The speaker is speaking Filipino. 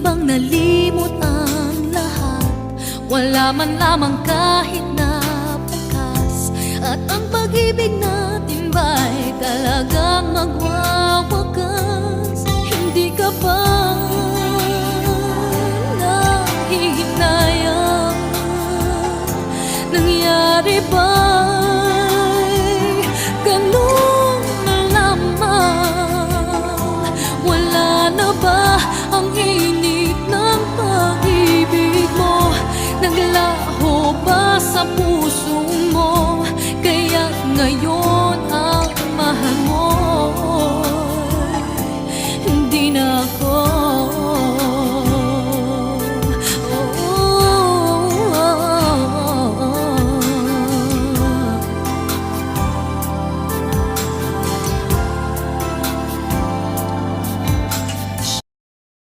bang nalimot ang lahat? Wala man lamang kahit na bakas. At ang pag-ibig natin ba'y talagang magwakas?